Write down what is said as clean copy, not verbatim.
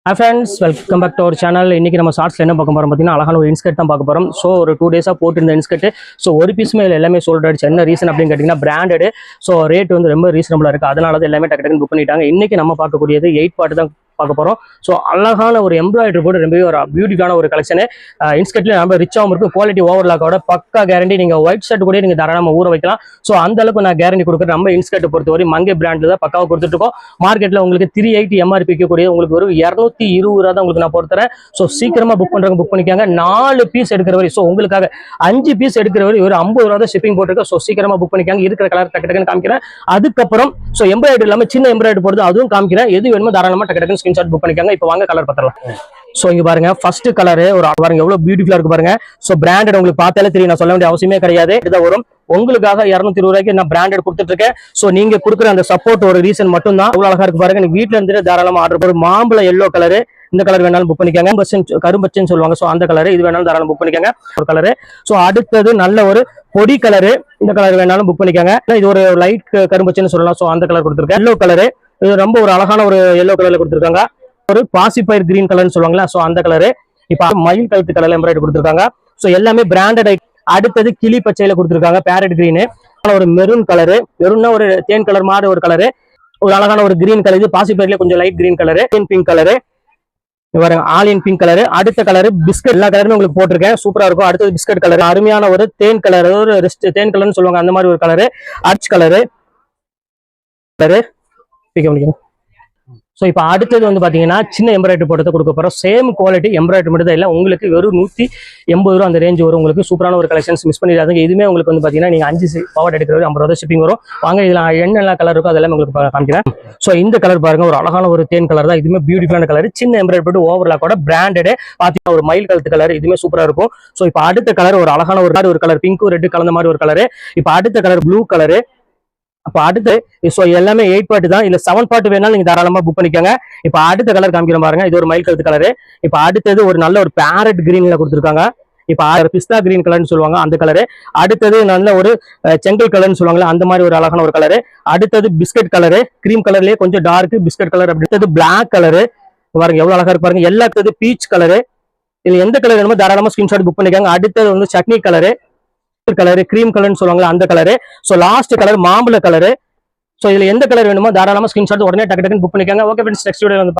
Hi friends, welcome back to our channel. இன்னைக்கு நம்ம ஷார்ட்ஸ்ல என்ன பார்க்க போறோம் பார்த்தீங்கன்னா அழகான ஒரு இன்ஸ்கர்ட் தான் பார்க்க போறோம். ஸோ ஒரு 2 டேஸா போட்டுருந்த இன்ஸ்கர்ட். ஸோ ஒரு பீஸ் மேல எல்லாமே சோல்ட் ஆயிடுச்சு. என்ன ரீசன் அப்படின்னு கேட்டீங்கன்னா பிராண்டட். ஸோ ரேட் வந்து ரொம்ப ரீசனபிளா இருக்கு. அதனால தான் எல்லாமே டக்கு புக் பண்ணிட்டாங்க. இன்னைக்கு நம்ம பார்க்கக்கூடியது 8 பார்ட் தான் பார்க்க போறோம். ஸோ அழகான ஒரு எம்ப்ராய்டரி போட்டு ரொம்பவே ஒரு பியூட்டிஃபுல்லான ஒரு கலெக்ஷன். இன்ஸ்கர்ட்ல நம்ம ரிச்சாகவும் இருக்கும். குவாலிட்டி ஓவர்லாக்கோட பக்கா கேரண்டி. நீங்க ஒயிட் ஷர்ட் கூட நீங்க தாராளமா ஊற வைக்கலாம். ஸோ அந்த அளவுக்கு நான் கேரண்டி கொடுக்குறேன். நம்ம இன்ஸ்கர்ட் பொறுத்தவரை மங்கை பிராண்ட்ல தான் பக்காவை கொடுத்துட்டு இருக்கோம். மார்க்கெட்ல உங்களுக்கு 380 MRP விற்கக்கூடிய உங்களுக்கு ஒரு 220 தான் உங்களுக்கு நான் பொறுத்துறேன். ஸோ சீக்கிரமா புக் பண்றவங்க புக் பண்ணிக்காங்க. 4 பீஸ் எடுக்கிற வரை, ஸோ உங்களுக்காக 5 பீஸ் எடுக்கிற வரை ஒரு 50 ரூபா தான் ஷிப்பிங் போட்டிருக்கேன். ஸோ சீக்கிரமா புக் பண்ணிக்காங்க. இருக்கிற கலர் டக்கு டக்குன்னு காமிக்கிறேன். அதுக்கப்புறம் ஸோ எம்ப்ராய்டரி இல்லாம சின்ன எம்ப்ராய்டரி போடுறது அதுவும் காமிக்கிறேன். எது வேணுமோ தாராளமா டக்கு டக்குன்னு ஸ்கிரீன்ஷாட் புக் பண்ணிக்காங்க. இப்போ வாங்க கலர் பார்த்தலாம். சோ இங்க பாருங்க, ஃபர்ஸ்ட் கலர் ஒரு பாருங்க எவ்வளவு பியூட்டிஃபுல்லா இருக்கு பாருங்க. சோ பிராண்டட் உங்களுக்கு பார்த்தாலே தெரியும், நான் சொல்ல வேண்டிய அவசியமே கிடையாது. இதுதான் வரும் உங்களுக்காக 220 ரூபாய்க்கு நான் பிராண்டட் கொடுத்துட்டு இருக்கேன். சோ நீங்க கொடுக்குற அந்த சப்போர்ட் ஒரு ரீசன் மட்டும் தான். அவ்வளவு அழகா இருக்கு பாருங்க. நீங்க வீட்டுல இருந்து தாராளமா ஆர்டர் போடு. மாம்பழ எல்லோ கலர், இந்த கலர் வேணாலும் புக் பண்ணிக்காங்க. கரும்பச்சன்னு சொல்லுவாங்க. சோ அந்த கலர் இது வேணாலும் தாராளம் புக் பண்ணிக்காங்க ஒரு கலரு. சோ அடுத்தது நல்ல ஒரு பொடி கலரு, இந்த கலர் வேணாலும் புக் பண்ணிக்காங்க. இது ஒரு லைட் கரும்பச்சன்னு சொல்லலாம். சோ அந்த கலர் கொடுத்துருக்கேன். எல்லோ கலரு, இது ரொம்ப ஒரு அழகான ஒரு எல்லோ கலர்ல கொடுத்துருக்காங்க. ஒரு பாசிபயர் கிரீன் கலர்னு சொல்லுவாங்களா, சோ அந்த கலரு. இப்ப மயில் கழுத்து கலர்ல எம்ப்ராய்டரி கொடுத்துருக்காங்க. சோ எல்லாமே பிராண்டட். அடுத்தது கிளி பச்சையில கொடுத்துருக்காங்க. பேரட் கிரீன், ஒரு மெரூன் கலரு. மெரூன்னா ஒரு தேன் கலர் மாதிரி ஒரு கலரு. ஒரு அழகான ஒரு கிரீன் கலர். இது பாசிபயர்ல கொஞ்சம் light green colour. Pink colour பாருங்க, ஆலியன் பிங்க் கலரு. அடுத்த கலர் பிஸ்கட். எல்லா கலருமே உங்களுக்கு போட்டிருக்கேன். சூப்பரா இருக்கும். அடுத்தது பிஸ்கட் கலர், அருமையான ஒரு தேன் கலர், ஒரு தேன் கலர்னு சொல்லுவாங்க அந்த மாதிரி ஒரு கலரு. ஆர்ச் கலரு ஸோ இப்போ அடுத்தது வந்து பார்த்தீங்கன்னா சின்ன எம்ப்ராய்டரி போட்டு கொடுக்க போகிறோம். சேம் குவாலிட்டி எம்ப்ராய்டரி மட்டும் தான் இல்லை, உங்களுக்கு வெறும் 180 ரூபா அந்த ரேஞ்ச் வரும். உங்களுக்கு சூப்பரான ஒரு கலெக்ஷன்ஸ் மிஸ் பண்ணிடாதுங்க. இதுவுமே உங்களுக்கு வந்து பார்த்தீங்கன்னா நீங்கள் 5 பவர் எடுக்கிறது 50 ரூபா ஷிப்பிங் வரும். வாங்க இதில் என்னெல்லாம் கலர் இருக்கோ அதெல்லாம் உங்களுக்கு காமிக்கிறேன். ஸோ இந்த கலர் பாருங்க, ஒரு அழகான ஒரு தேன் கலர் தான். இதுவுமே பியூட்டிஃபுல்லான கலர். சின்ன எம்ப்ராய்டரி போட்டு ஓவர்லாக்கோட பிராண்டட் பார்த்தீங்கன்னா ஒரு மயில் கழுத்து கலர். இதுவுமே சூப்பராக இருக்கும். ஸோ இப்போ அடுத்த கலர் ஒரு அழகான ஒரு கலர், பிங்க் ரெட் கலந்த மாதிரி ஒரு கலர். இப்போ அடுத்த கலர் ப்ளூ கலரு. அப்ப அடுத்து ஸோ எல்லாமே 8 பார்ட் தான். இல்ல 7 பார்ட் வேணாலும் நீங்க தாராளமா புக் பண்ணிக்கோங்க. இப்ப அடுத்த கலர் காமிக்கிற பாருங்க. இது ஒரு மயில் கழுத்து கலரு. இப்ப அடுத்தது ஒரு நல்ல ஒரு பேரட் கிரீன்ல கொடுத்துருக்காங்க. இப்ப பிஸ்தா கிரீன் கலர்னு சொல்லுவாங்க அந்த கலரு. அடுத்தது நல்ல ஒரு செங்கல் கலர்னு சொல்லுவாங்களா அந்த மாதிரி ஒரு அழகான ஒரு கலரு. அடுத்தது பிஸ்கட் கலரு, கிரீம் கலர்லயே கொஞ்சம் டார்க் பிஸ்கட் கலர். அடுத்தது பிளாக் கலரு பாருங்க, எவ்வளவு அழகா இருக்கு பாருங்க. எல்லாத்தது பீச் கலரு. இதுல எந்த கலர் வேணுமோ தாராளமா ஸ்கிரீன்ஷாட் புக் பண்ணிக்கோங்க. அடுத்தது வந்து சட்னி கலரு, கலரு கிரீம் கலர்னு சொல்லுவாங்களா அந்த கலரு. ஸோ லாஸ்ட் கலர் மாம்பழ கலரு. ஸோ இதுல எந்த கலர் வேணுமோ தாராளமா ஸ்கிரீன்ஷாட் உடனே டக்கு டக்குன்னு புக் பண்ணிக்கோங்க. ஓகே ஃப்ரெண்ட்ஸ், நெக்ஸ்ட் வீடியோ வந்து